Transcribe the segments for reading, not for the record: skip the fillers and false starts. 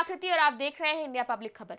आकृति और आप देख रहे हैं इंडिया पब्लिक खबर।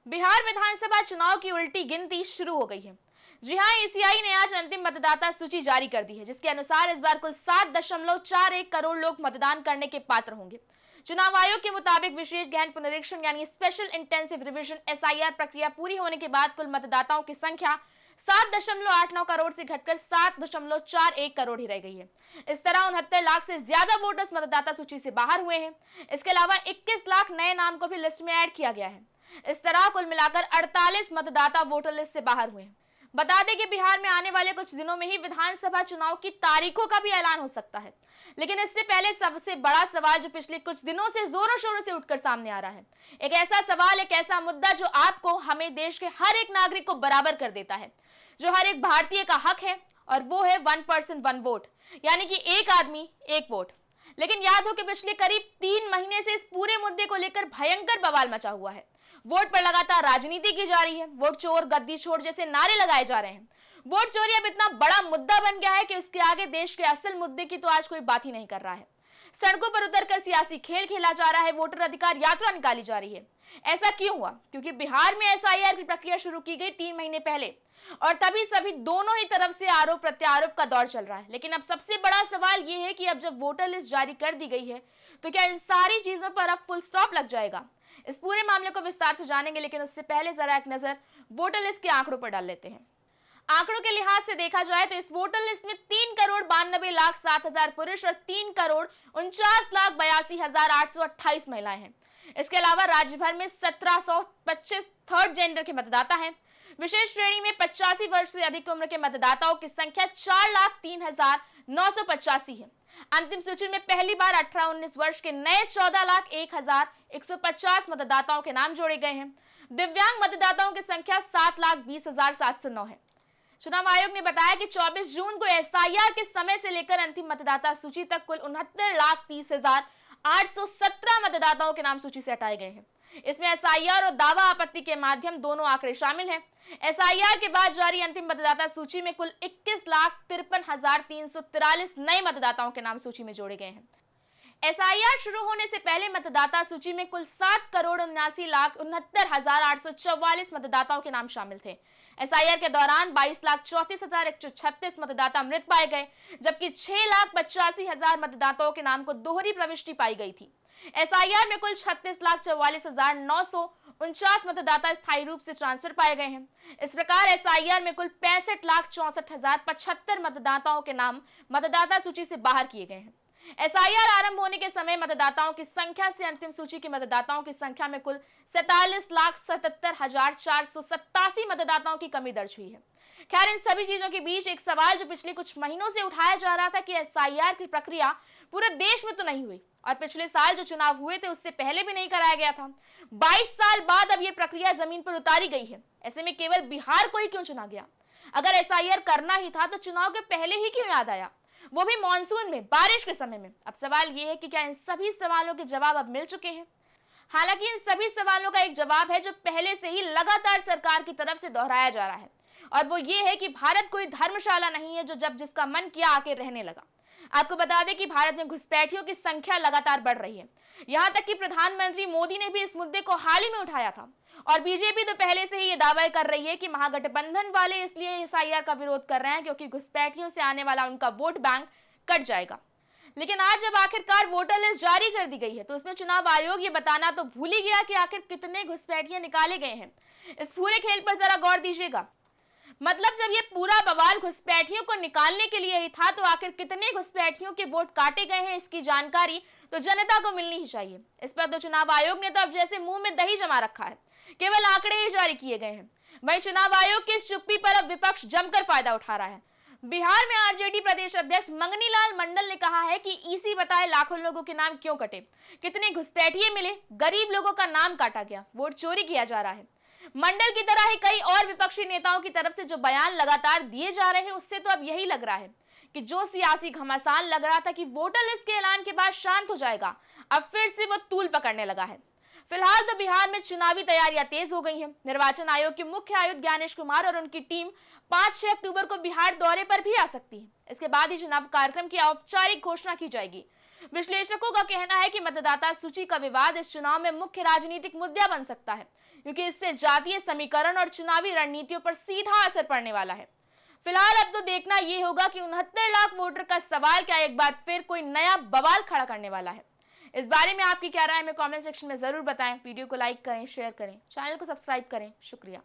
बिहार विधानसभा चुनाव की उल्टी गिनती शुरू हो गई है। जी हां, ईसीआई ने आज अंतिम मतदाता सूची जारी कर दी है, जिसके अनुसार इस बार कुल 7.41 करोड़ लोग मतदान करने के पात्र होंगे। चुनाव आयोग के मुताबिक विशेष गहन पुनरीक्षण यानी स्पेशल इंटेंसिव रिवीजन एसआईआर प्रक्रिया पूरी होने के बाद कुल मतदाताओं की संख्या 7.89 करोड़ से घटकर 7.41 करोड़ ही रह गई है। इस तरह 69 लाख से ज्यादा वोटर्स मतदाता सूची से बाहर हुए हैं। इसके अलावा 21 लाख नए नाम को भी लिस्ट में ऐड किया गया है। इस तरह कुल मिलाकर 48 मतदाता वोटर लिस्ट से बाहर हुए हैं। बता दें कि बिहार में आने वाले कुछ दिनों में ही विधानसभा चुनाव की तारीखों का भी ऐलान हो सकता है, लेकिन इससे पहले सबसे बड़ा सवाल जो पिछले कुछ दिनों से जोरों शोरों से उठकर सामने आ रहा है, एक ऐसा सवाल, एक ऐसा मुद्दा जो आपको, हमें, देश के हर एक नागरिक को बराबर कर देता है, जो हर एक भारतीय का हक है, और वो है 1 पर्सन 1 वोट, यानी कि एक आदमी एक वोट। लेकिन याद हो कि पिछले करीब 3 महीने से इस पूरे मुद्दे को लेकर भयंकर बवाल मचा हुआ है। वोट पर लगातार राजनीति की जा रही है। वोट चोर, गद्दी छोड़ जैसे नारे लगाए जा रहे हैं। वोट चोरी अब इतना बड़ा मुद्दा बन गया है कि उसके आगे देश के असल मुद्दे की तो आज कोई बात ही नहीं कर रहा है। सड़कों पर उतरकर सियासी खेल खेला जा रहा है, वोटर अधिकार यात्रा निकाली जा रही है। ऐसा क्यों हुआ? क्योंकि बिहार में एसआईआर की प्रक्रिया शुरू की गई 3 महीने पहले, और तभी सभी दोनों ही तरफ से आरोप प्रत्यारोप का दौर चल रहा है। लेकिन अब सबसे बड़ा सवाल यह है कि अब जब वोटर लिस्ट जारी कर दी गई है, तो क्या इन सारी चीजों पर अब फुल स्टॉप लग जाएगा? इस पूरे मामले को विस्तार से जानेंगे, लेकिन उससे पहले जरा एक नजर वोटर लिस्ट के आंकड़ों पर डाल लेते हैं। आंकड़ों के लिहाज से देखा जाए तो इस वोटर लिस्ट में 3,92,07,000 पुरुष और 3,49,82,828 महिलाएं हैं। इसके अलावा राज्य भर में 1725 थर्ड जेंडर के मतदाता हैं। विशेष श्रेणी में 85 वर्ष से अधिक उम्र के मतदाताओं की संख्या 4,03,985 है। अंतिम सूची में पहली बार 18-19 वर्ष के नए 14,01,150 मतदाताओं के नाम जोड़े गए हैं। दिव्यांग मतदाताओं की संख्या 7,20,709 है। चुनाव आयोग ने बताया कि 24 जून को एसआईआर के समय से लेकर अंतिम मतदाता सूची तक कुल 69,30,817 मतदाताओं के नाम सूची से हटाए गए हैं। इसमें एसआईआर और दावा आपत्ति के माध्यम दोनों आंकड़े शामिल हैं। एसआईआर के बाद जारी अंतिम मतदाता सूची में कुल 21,53,343 नए मतदाताओं के नाम सूची में जोड़े गए हैं। एसआईआर शुरू होने से पहले मतदाता सूची में कुल 7,79,69,844 मतदाताओं के नाम शामिल थे। एसआईआर के दौरान 22,34,136 मतदाता मृत पाए गए, जबकि 6,85,000 मतदाताओं के नाम को दोहरी प्रविष्टि पाई गई थी। एसआईआर में कुल 36,44,949 मतदाता स्थायी रूप से ट्रांसफर पाए गए हैं। इस प्रकार एसआईआर में कुल 65,64,075 मतदाताओं के नाम मतदाता सूची से बाहर किए गए हैं। एसआईआर आरंभ होने के समय मतदाताओं की संख्या से अंतिम सूची के मतदाताओं की संख्या में कुल 47,77,487 मतदाताओं की कमी दर्ज हुई है। खैर, इन सभी चीजों के बीच एक सवाल जो पिछले कुछ महीनों से उठाया जा रहा था कि एसआईआर की प्रक्रिया पूरे देश में तो नहीं हुई, और पिछले साल जो चुनाव हुए थे उससे पहले भी नहीं कराया गया था। 22 साल बाद अब ये प्रक्रिया जमीन पर उतारी गई है। ऐसे में केवल बिहार को ही क्यों चुना गया? अगर एसआईआर करना ही था तो चुनाव के पहले ही क्यों याद आया, वो भी मॉनसून में, बारिश के समय में? अब सवाल ये है कि क्या इन सभी सवालों के जवाब अब मिल चुके हैं? हालांकि इन सभी सवालों का एक जवाब है जो पहले से ही लगातार सरकार की तरफ से दोहराया जा रहा है, और वो ये है कि भारत कोई धर्मशाला नहीं है जो जब जिसका मन किया आके रहने लगा। आपको बता दें कि भारत में घुसपैठियों की संख्या लगातार बढ़ रही है। यहां तक कि प्रधानमंत्री मोदी ने भी इस मुद्दे को हाल ही में उठाया था, और बीजेपी तो पहले से ही ये दावा कर रही है कि महागठबंधन वाले इसलिए एसआईआर का विरोध कर रहे हैं क्योंकि घुसपैठियों से आने वाला उनका वोट बैंक कट जाएगा। लेकिन आज जब आखिरकार वोटर लिस्ट जारी कर दी गई है, तो उसमें चुनाव आयोग ये बताना तो भूल ही गया कि आखिर कितने घुसपैठिए निकाले गए हैं। इस पूरे खेल पर जरा गौर दीजिएगा। मतलब जब ये पूरा बवाल घुसपैठियों को निकालने के लिए ही था, तो आखिर कितने घुसपैठियों के वोट काटे गए हैं इसकी जानकारी तो जनता को मिलनी ही चाहिए। इस पर तो चुनाव आयोग ने तो अब जैसे मुंह में दही जमा रखा है, केवल आंकड़े ही जारी किए गए हैं। वहीं चुनाव आयोग की इस चुप्पी पर अब विपक्ष जमकर फायदा उठा रहा है। बिहार में आरजेडी प्रदेश अध्यक्ष मंगनी लाल मंडल ने कहा है कि ईसी बताए लाखों लोगों के नाम क्यों कटे, कितने घुसपैठिए मिले, गरीब लोगों का नाम काटा गया, वोट चोरी किया जा रहा है। मंडल की तरह ही कई और विपक्षी नेताओं की तरफ से जो बयान लगातार दिए जा रहे हैं, उससे तो अब यही लग रहा है कि जो सियासी घमासान लग रहा था कि वोटर लिस्ट के ऐलान के बाद शांत हो जाएगा, अब फिर से वो तूल पकड़ने लगा है। फिलहाल तो बिहार में चुनावी तैयारियां तेज हो गई हैं। निर्वाचन आयोग के मुख्य आयुक्त ज्ञानेश कुमार और उनकी टीम 5-6 अक्टूबर को बिहार दौरे पर भी आ सकती है। इसके बाद ही चुनाव कार्यक्रम की औपचारिक घोषणा की जाएगी। विश्लेषकों का कहना है कि मतदाता सूची का विवाद इस चुनाव में मुख्य राजनीतिक मुद्दा बन सकता है, क्योंकि इससे जातीय समीकरण और चुनावी रणनीतियों पर सीधा असर पड़ने वाला है। फिलहाल अब तो देखना यह होगा कि 69 लाख वोटर का सवाल क्या एक बार फिर कोई नया बवाल खड़ा करने वाला है। इस बारे में आपकी क्या राय है, हमें कमेंट सेक्शन में जरूर बताएं। वीडियो को लाइक करें, शेयर करें, चैनल को सब्सक्राइब करें। शुक्रिया।